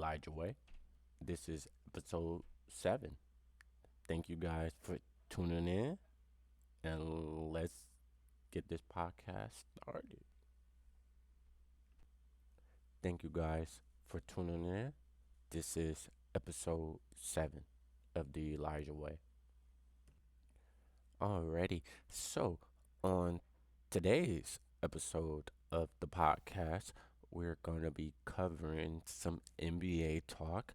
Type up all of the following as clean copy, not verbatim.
Elijah Way. This is episode 7. Thank you guys for tuning in, and let's get this podcast started. Thank you guys for tuning in. This is episode 7 of the Elijah Way. Alrighty, so on today's episode of the podcast, we're going to be covering some NBA talk,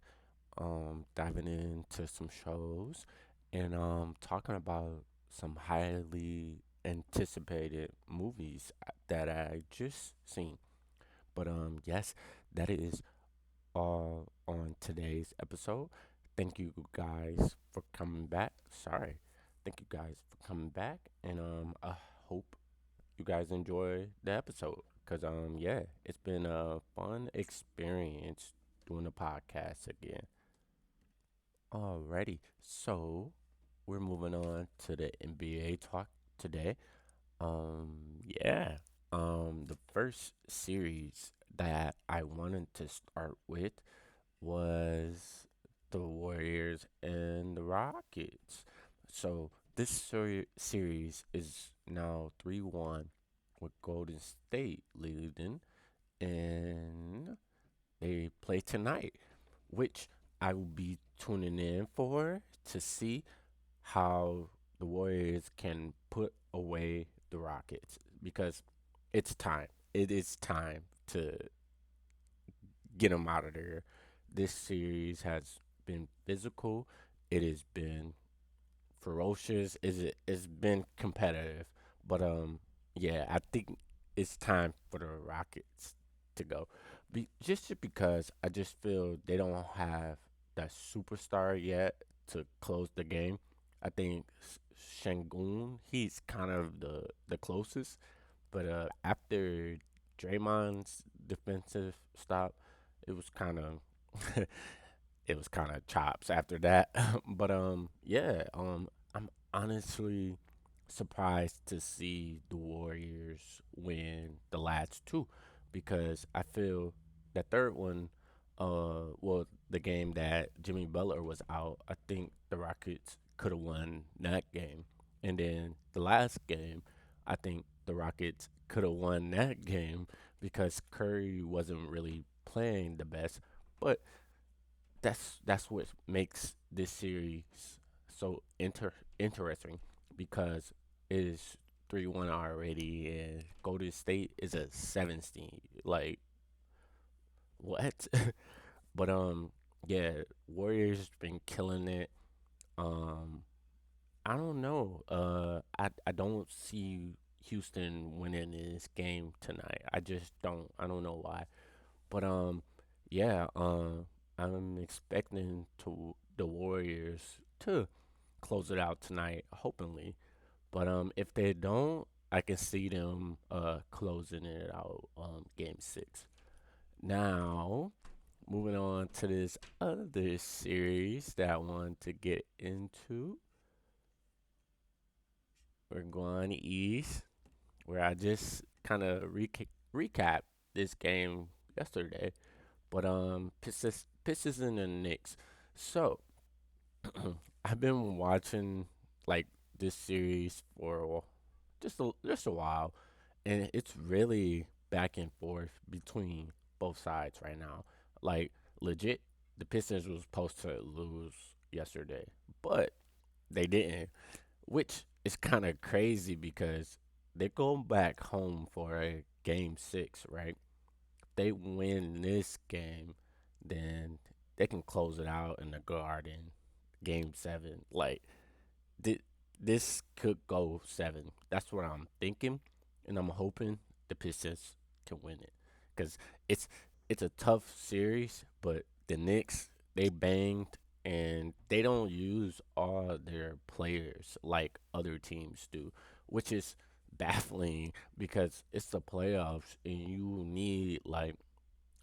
diving into some shows, and talking about some highly anticipated movies that I just seen. But yes, that is all on today's episode. Thank you guys for coming back. Sorry. Thank you guys for coming back, and I hope you guys enjoy the episode. Cause yeah, it's been a fun experience doing the podcast again. Alrighty, so we're moving on to the NBA talk today. Yeah. The first series that I wanted to start with was the Warriors and the Rockets. So this series is now 3-1 with Golden State leading, and they play tonight, which I will be tuning in for to see how the Warriors can put away the Rockets because it's time. It is time to get them out of there. This series has been physical. It has been ferocious. It's been competitive, but yeah, I think it's time for the Rockets to go. Just because I just feel they don't have that superstar yet to close the game. I think Shangun, he's kind of the closest, but after Draymond's defensive stop, it was kind of it was kind of chops after that. But yeah, I'm honestly surprised to see the Warriors win the last two because I feel the third one, well, the game that Jimmy Butler was out, I think the Rockets could have won that game. And then the last game, I think the Rockets could have won that game because Curry wasn't really playing the best. But that's what makes this series so interesting because it is 3-1 already and Golden State is a 7 seed. Like what? But yeah, Warriors been killing it. Um I don't know. I don't see Houston winning this game tonight. I just don't. I don't know why. But yeah, I'm expecting to the Warriors to close it out tonight, hopefully. But if they don't, I can see them closing it out game 6. Now, moving on to this other series that I want to get into. We're going east, where I just kind of recap this game yesterday. But Pistons and the Knicks. So I've been watching like this series for just a while, and it's really back and forth between both sides right now. Like legit, the Pistons was supposed to lose yesterday, but they didn't, which is kind of crazy because they're going back home for a game 6, right? They win this game, then they can close it out in the Garden, game 7. Like thi- this could go 7. That's what I'm thinking, and I'm hoping the Pistons can win it because it's it's a tough series, but the Knicks they banged and they don't use all their players like other teams do, which is baffling because it's the playoffs and you need like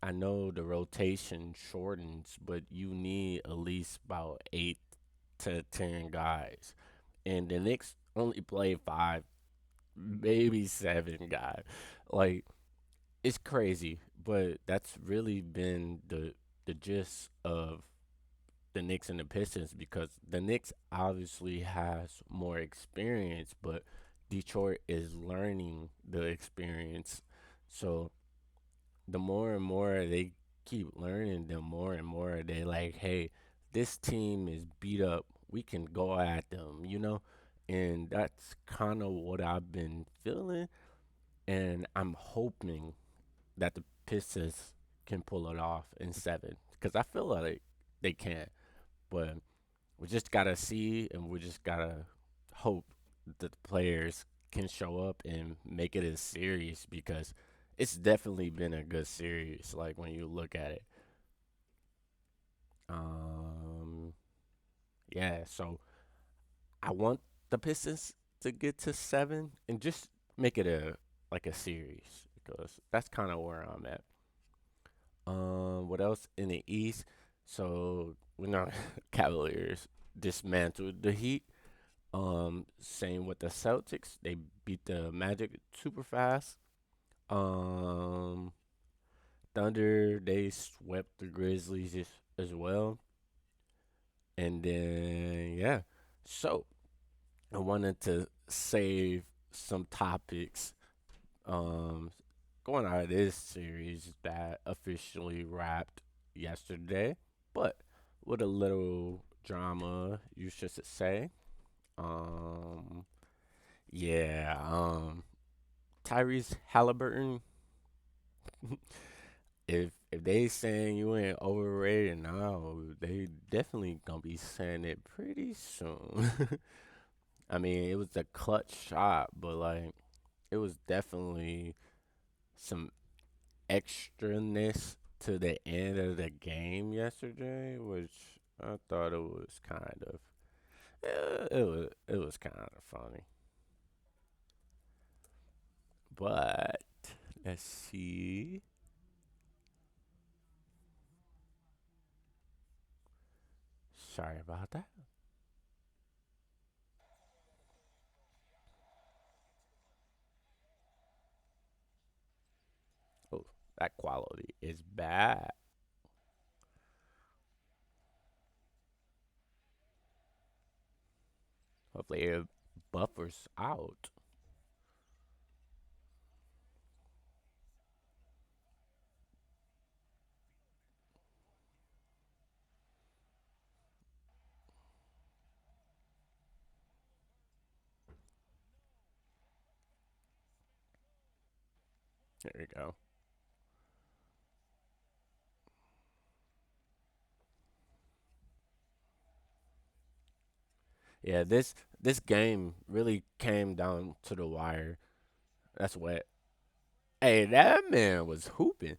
I know the rotation shortens, but you need at least about 8 to 10 guys, and the Knicks only play 5, maybe 7 guys. Like it's crazy, but that's really been the gist of the Knicks and the Pistons because the Knicks obviously has more experience, but Detroit is learning the experience. So the more and more they keep learning, the more and more they like, hey, this team is beat up. We can go at them, you know? And that's kind of what I've been feeling. And I'm hoping that the Pistons can pull it off in seven because I feel like they can. But we just gotta see, and we just gotta hope that the players can show up and make it a series because it's definitely been a good series. Like when you look at it, um, yeah. So I want the Pistons to get to seven and just make it a like a series because that's kind of where I'm at. What else in the East? So we know Cavaliers dismantled the Heat. Same with the Celtics. They beat the Magic super fast. Um, Thunder, they swept the Grizzlies as well. And then, yeah. So, I wanted to save some topics um, going out of this series that officially wrapped yesterday, but with a little drama, you should say. Um, yeah, Tyrese Halliburton. If they saying you ain't overrated now, they definitely gonna be saying it pretty soon. I mean, it was a clutch shot, but like it was definitely some extraness to the end of the game yesterday, which I thought it was kind of it was kind of funny. But let's see. Sorry about that. Oh, that quality is bad. Hopefully it buffers out. There we go. Yeah, this game really came down to the wire. That's what. Hey, that man was hooping.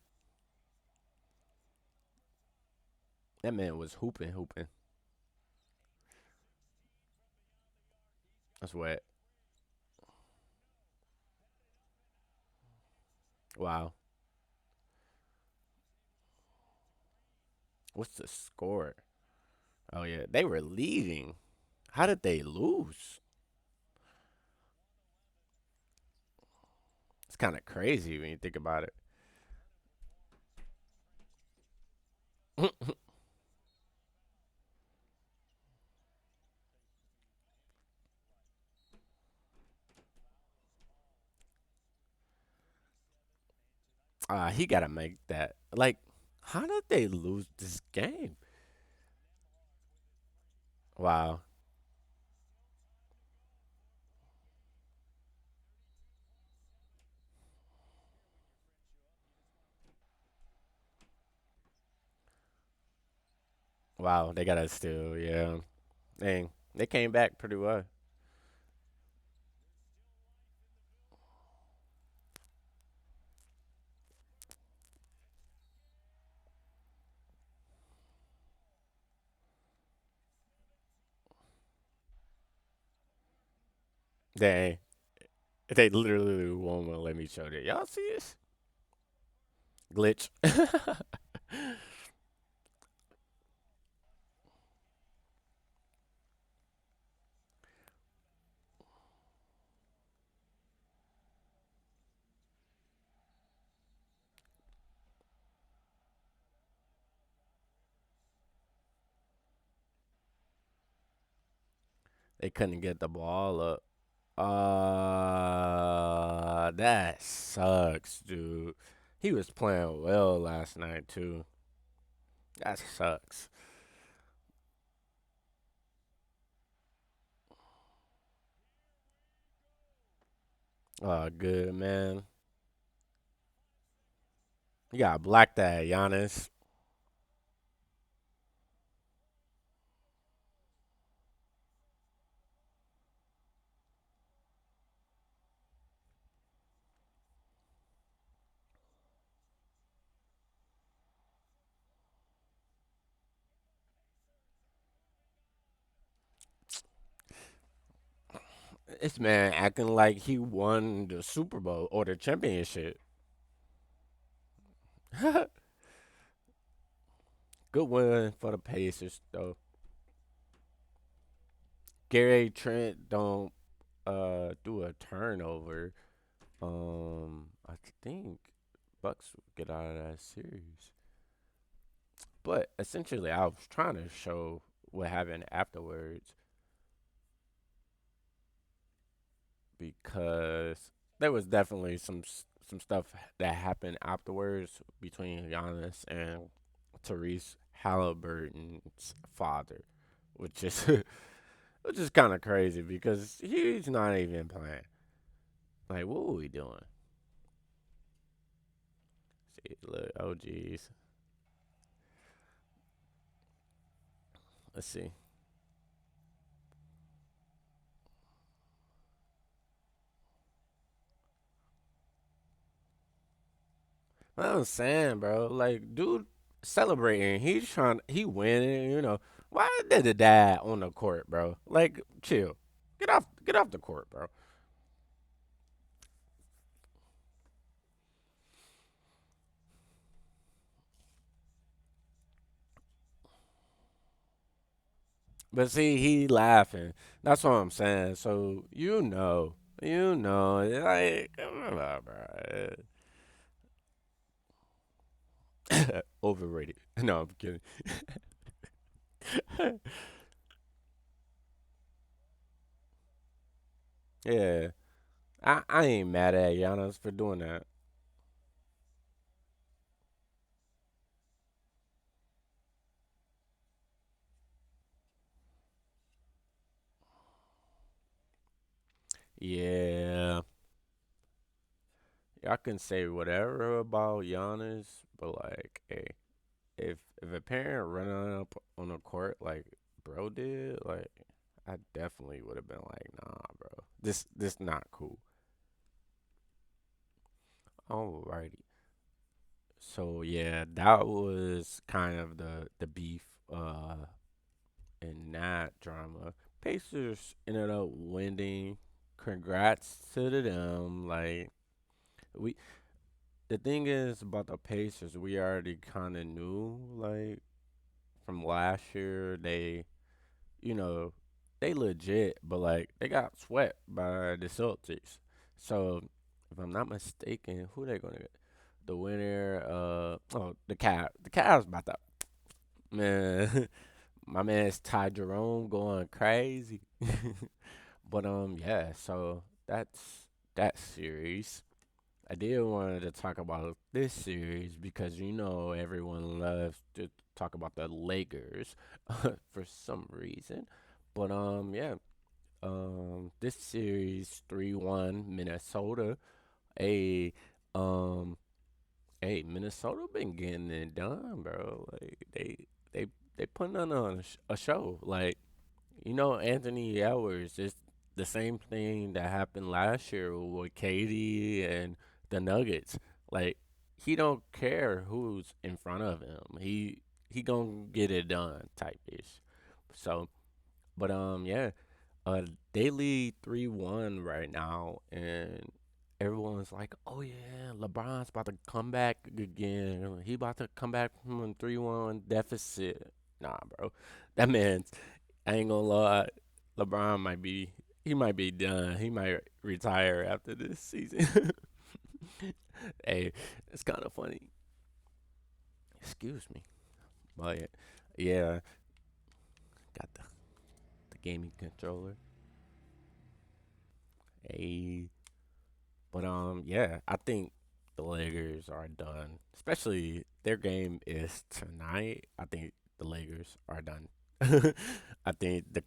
That man was hooping. That's what. Wow. What's the score? Oh yeah, they were leading. How did they lose? It's kind of crazy when you think about it. He gotta make that. Like, how did they lose this game? Wow. Wow, they gotta still, yeah. Dang, they came back pretty well. Dang, they literally won't let me show that. Y'all see this glitch? They couldn't get the ball up. That sucks, dude. He was playing well last night too. That sucks. Good man. You got black that Giannis. This man acting like he won the Super Bowl or the championship. Good win for the Pacers though. Gary Trent don't do a turnover. I think Bucks will get out of that series. But essentially, I was trying to show what happened afterwards because there was definitely some stuff that happened afterwards between Giannis and Therese Halliburton's father, which is which is kind of crazy because he's not even playing. Like, what were we doing? See, look, oh geez, let's see. What I'm saying, bro, like, dude, celebrating. He's trying. He winning. Why did the dad on the court, bro? Like, chill. Get off the court, bro. But see, he laughing. That's what I'm saying. So like, come on, bro. Overrated. No, I'm kidding. Yeah, I ain't mad at Giannis for doing that. Yeah, y'all can say whatever about Giannis, but like, hey, if a parent running up on the court like bro did, like, I definitely would have been like, nah, bro, this not cool. Alrighty. So yeah, that was kind of the beef in that drama. Pacers ended up winning. Congrats to them. Like, we the thing is about the Pacers, we already kind of knew, like, from last year you know, they legit, but like they got swept by the Celtics. So if I'm not mistaken, who they gonna get? The winner, the Cavs. The Cavs about to, man. My man's Ty Jerome going crazy. But yeah. So that's that series. I did wanted to talk about this series because everyone loves to talk about the Lakers for some reason. But yeah, this series 3-1 Minnesota. Hey, um, hey, Minnesota been getting it done, bro. Like they they putting on a show. Like, Anthony Edwards is the same thing that happened last year with Katie and the Nuggets. Like, he don't care who's in front of him. He gonna get it done type ish. So, but yeah, uh, they lead 3-1 right now, and everyone's like, "Oh yeah, LeBron's about to come back again. He about to come back from a 3-1 deficit." Nah, bro, that man's. I ain't gonna lie, LeBron might be done. He might retire after this season. Hey, it's kind of funny. Excuse me, but yeah, got the gaming controller. Hey, but yeah, I think the Lakers are done. Especially their game is tonight. I think the Lakers are done. I think the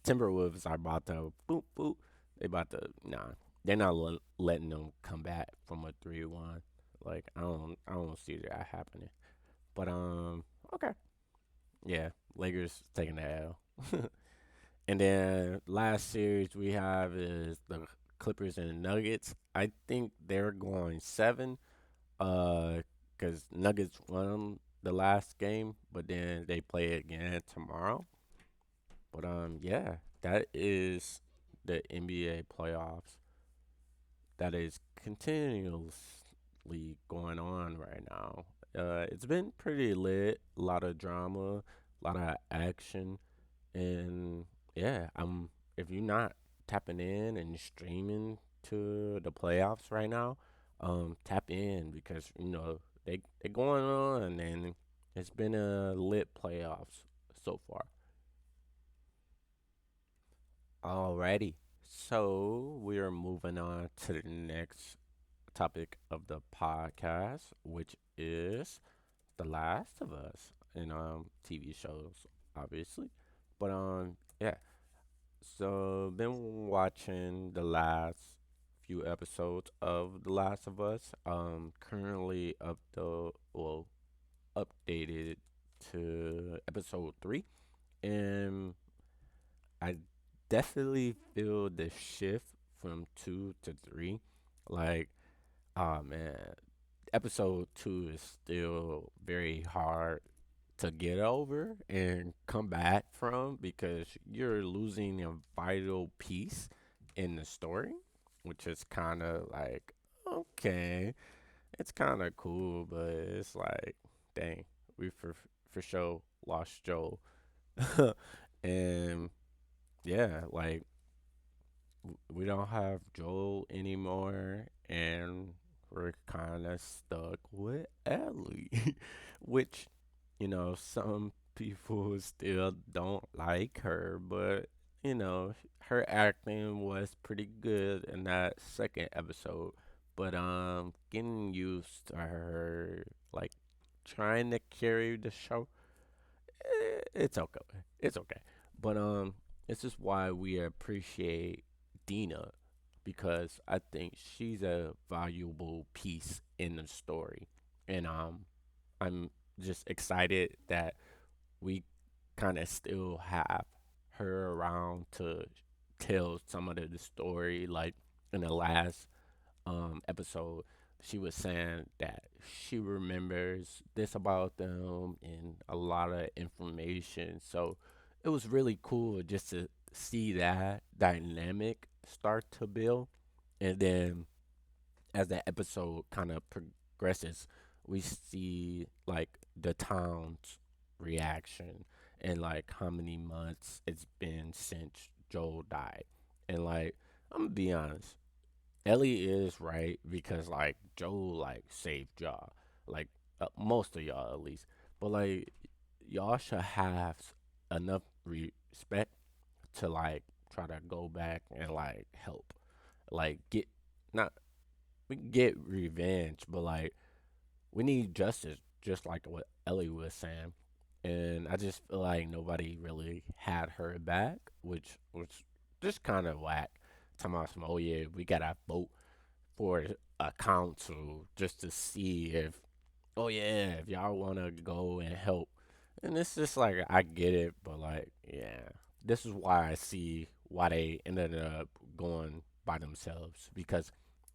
Timberwolves are about to boop boop. They about to nah. They're not letting them come back from a 3-1. Like I don't see that happening. But okay. Yeah, Lakers taking the L. And then last series we have is the Clippers and Nuggets. I think they're going seven. Because Nuggets won the last game, but then they play again tomorrow. But yeah, that is the NBA playoffs. That is continuously going on right now. It's been pretty lit. A lot of drama, a lot of action. And yeah, if you're not tapping in and streaming to the playoffs right now, tap in because they're going on and it's been a lit playoffs so far. Alrighty. So we are moving on to the next topic of the podcast, which is The Last of Us and TV shows, obviously. But yeah, so, been watching the last few episodes of The Last of Us. Currently updated to episode 3, and I definitely feel the shift from 2 to 3. Like, oh man, episode 2 is still very hard to get over and come back from because you're losing a vital piece in the story, which is kind of like, okay, it's kind of cool, but it's like, dang, we for sure lost Joel. And yeah, like we don't have Joel anymore, and we're kind of stuck with Ellie, which, some people still don't like her, but, her acting was pretty good in that second episode. But, getting used to her, like, trying to carry the show, it's okay. It's okay. But this is why we appreciate Dina because I think she's a valuable piece in the story, and I'm just excited that we kind of still have her around to tell some of the story. Like in the last episode, she was saying that she remembers this about them and a lot of information. So it was really cool just to see that dynamic start to build. And then as the episode kind of progresses, we see like the town's reaction and like how many months it's been since Joel died. And like, I'm gonna be honest, Ellie is right because like Joel like saved y'all, like most of y'all at least. But like y'all should have enough respect to like try to go back and like help, like get not we can get revenge, but like we need justice, just like what Ellie was saying. And I just feel like nobody really had her back, which was just kind of whack. Talking about some, oh yeah, we gotta vote for a council just to see if, oh yeah, if y'all wanna go and help. And it's just like I get it, but like yeah, this is why I see why they ended up going by themselves because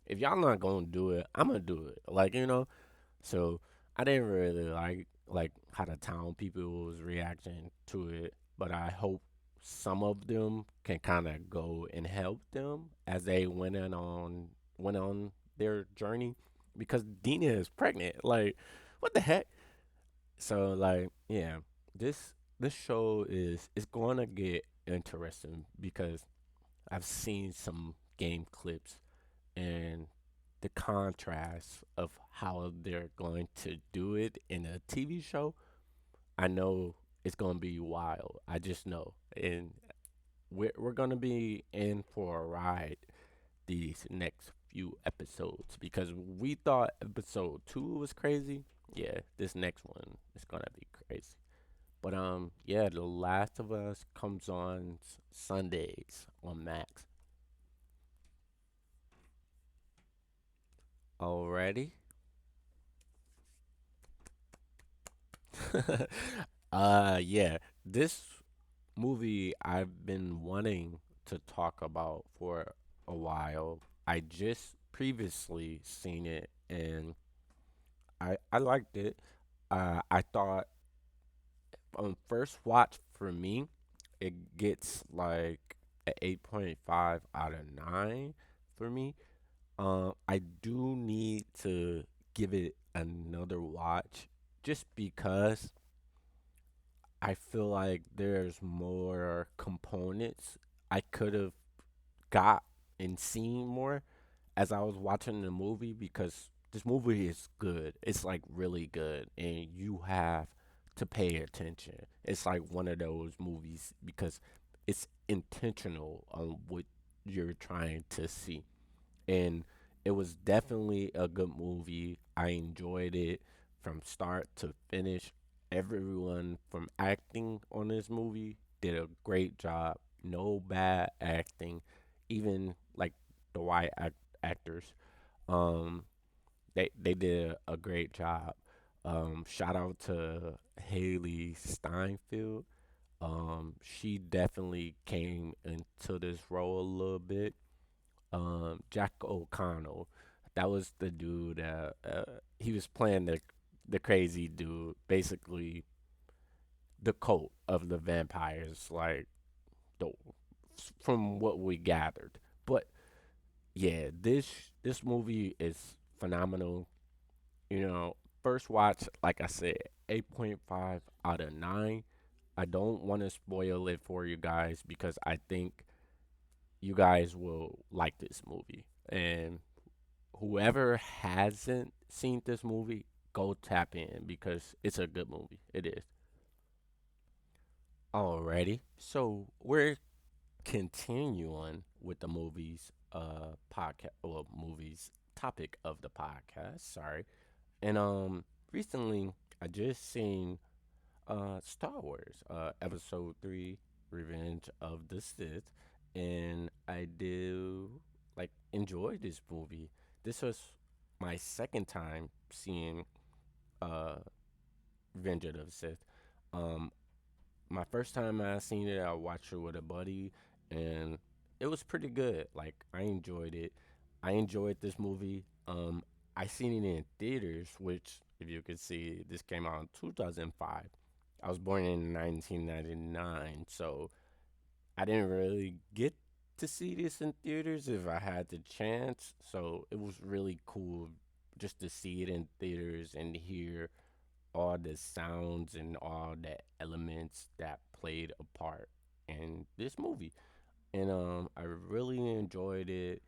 if y'all not gonna do it, I'm gonna do it. Like so I didn't really like how the town people was reacting to it, but I hope some of them can kind of go and help them as they went on their journey because Dina is pregnant. Like, what the heck? So like, yeah, this show is going to get interesting because I've seen some game clips and the contrast of how they're going to do it in a TV show, I know it's going to be wild. I just know. And we're going to be in for a ride these next few episodes because we thought episode 2 was crazy. Yeah, this next one is gonna be crazy. But yeah, The Last of Us comes on Sundays on Max. Already? Yeah. This movie I've been wanting to talk about for a while. I just previously seen it and I liked it. I thought on first watch for me, it gets like an 8.5 out of 9 for me. I do need to give it another watch just because I feel like there's more components I could have got and seen more as I was watching the movie because this movie is good. It's like really good, and you have to pay attention. It's like one of those movies because it's intentional on what you're trying to see. And it was definitely a good movie. I enjoyed it from start to finish. Everyone from acting on this movie did a great job. No bad acting, even like the actors. Um, they did a great job. Shout out to Haley Steinfeld. She definitely came into this role a little bit. Jack O'Connell. That was the dude. He was playing the crazy dude, basically the cult of the vampires, like the, from what we gathered. But yeah, this movie is phenomenal. You know, first watch, like I said, 8.5 out of 9. I don't want to spoil it for you guys because I think you guys will like this movie. And whoever hasn't seen this movie, go tap in because it's a good movie. It is. Alrighty. So we're continuing with the movies podcast well movies topic of the podcast, sorry. And recently I just seen Star Wars, episode 3, Revenge of the Sith, and I do like enjoy this movie. This was my second time seeing uh Revenge of the Sith. Um, my first time I seen it, I watched it with a buddy, and it was pretty good. Like I enjoyed it. I enjoyed this movie. I seen it in theaters, which, if you could see, this came out in 2005. I was born in 1999, so I didn't really get to see this in theaters if I had the chance. So it was really cool just to see it in theaters and hear all the sounds and all the elements that played a part in this movie. And I really enjoyed it.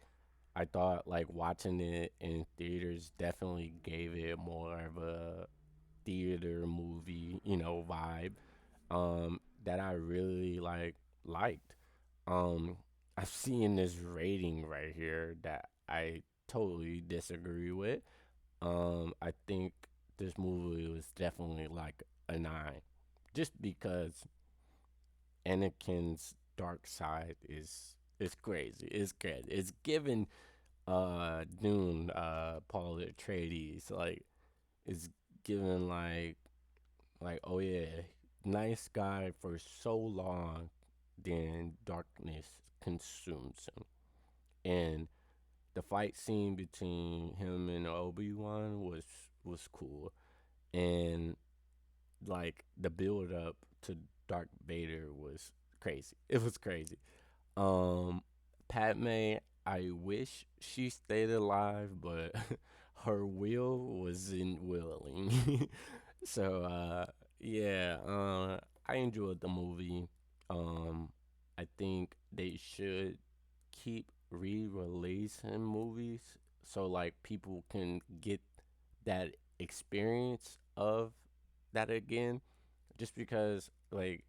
I thought like watching it in theaters definitely gave it more of a theater movie, vibe. That I really liked. Um, I've seen this rating right here that I totally disagree with. I think this movie was definitely like a 9, just because Anakin's dark side is crazy. It's good. It's given Dune, Paul Atreides, like it's given like oh yeah, nice guy for so long, then darkness consumes him. And the fight scene between him and Obi-Wan was cool. And like the build up to Dark Vader was crazy. It was crazy. Um, Padme, I wish she stayed alive, but her will wasn't willing. So yeah, I enjoyed the movie. Um, I think they should keep re-releasing movies so like people can get that experience of that again. Just because like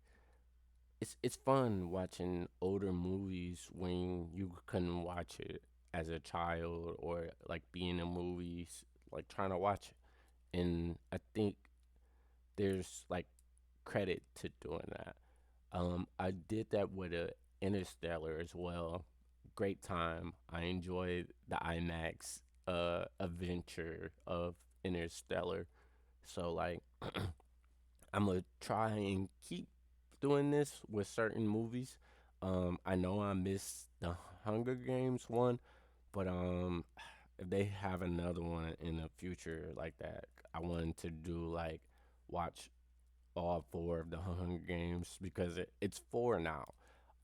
it's fun watching older movies when you couldn't watch it as a child or like being in movies, like trying to watch it. And I think there's like credit to doing that. I did that with Interstellar as well. Great time. I enjoyed the IMAX adventure of Interstellar. So like I'm gonna try and keep doing this with certain movies. I know I missed the Hunger Games one, but if they have another one in the future like that, I wanted to do like watch all four of the Hunger Games because it's four now.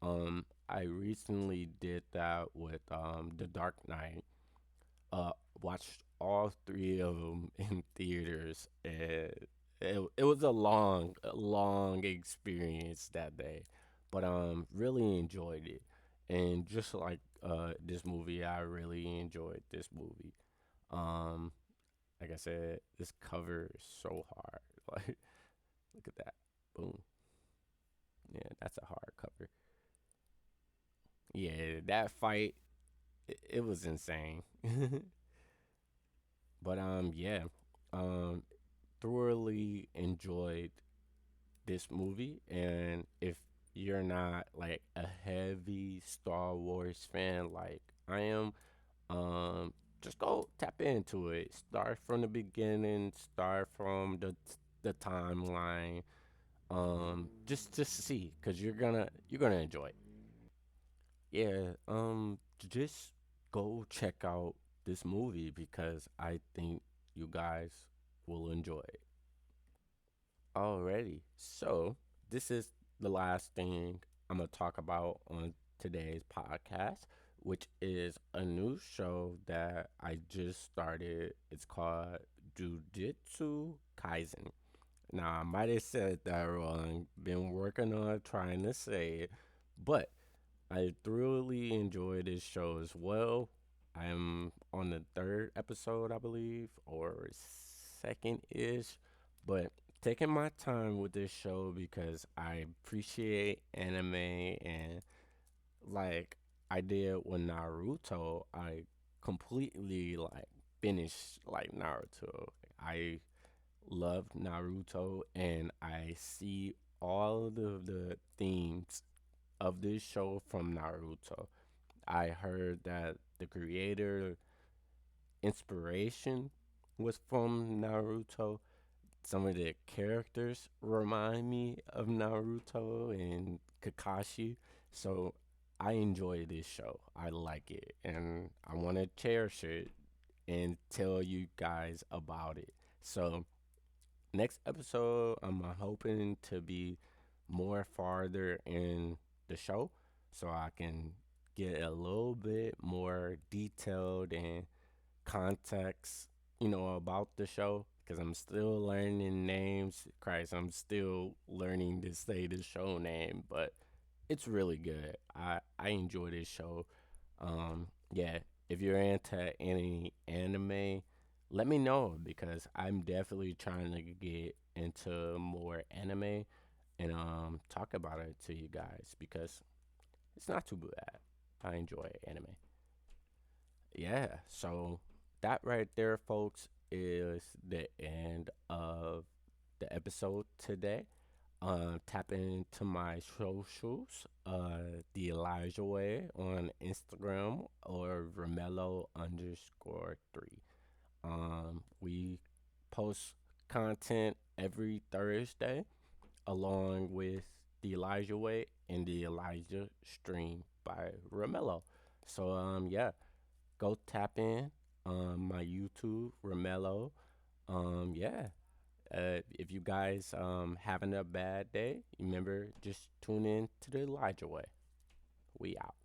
I recently did that with The Dark Knight. Uh, Watched all three of them in theaters, and it was a long experience that day, but really enjoyed it. And just like this movie, I really enjoyed this movie. Um, like I said, this cover is so hard. Like, look at that. Boom. Yeah, that's a hard cover. Yeah, that fight, it was insane. But yeah, um, thoroughly enjoyed this movie, and if you're not like a heavy Star Wars fan like I am, um, just go tap into it. Start from the beginning. Start from the timeline. Just to see, cause you're gonna enjoy it. Yeah, just go check out this movie because I think you guys will enjoy it. Alrighty, so this is the last thing I'm gonna talk about on today's podcast, which is a new show that I just started. It's called Jujutsu Kaisen. Now, I might have said that wrong, been working on trying to say it, but I thoroughly enjoy this show as well. I'm on the third episode, I believe, or second ish, but taking my time with this show because I appreciate anime and like I did with Naruto, I completely like finished like Naruto. I love Naruto and I see all of the themes of this show from Naruto. I heard that the creator inspiration was from Naruto. Some of the characters remind me of Naruto and Kakashi. So I enjoy this show. I like it and I want to cherish it and tell you guys about it. So next episode, I'm hoping to be more farther in the show so I can get a little bit more detailed and context, about the show because I'm still learning names. Christ, I'm still learning to say the show name, but it's really good. I enjoy this show. Yeah, if you're into any anime, let me know because I'm definitely trying to get into more anime and talk about it to you guys because it's not too bad. I enjoy anime. Yeah, so that right there, folks, is the end of the episode today. Tap into my socials, the Elijah Way on Instagram or Romello underscore three. We post content every Thursday along with the Elijah Way and the Elijah Stream by Romello. So yeah, go tap in my YouTube, Romello. Yeah. If you guys having a bad day, remember just tune in to the Elijah Way. We out.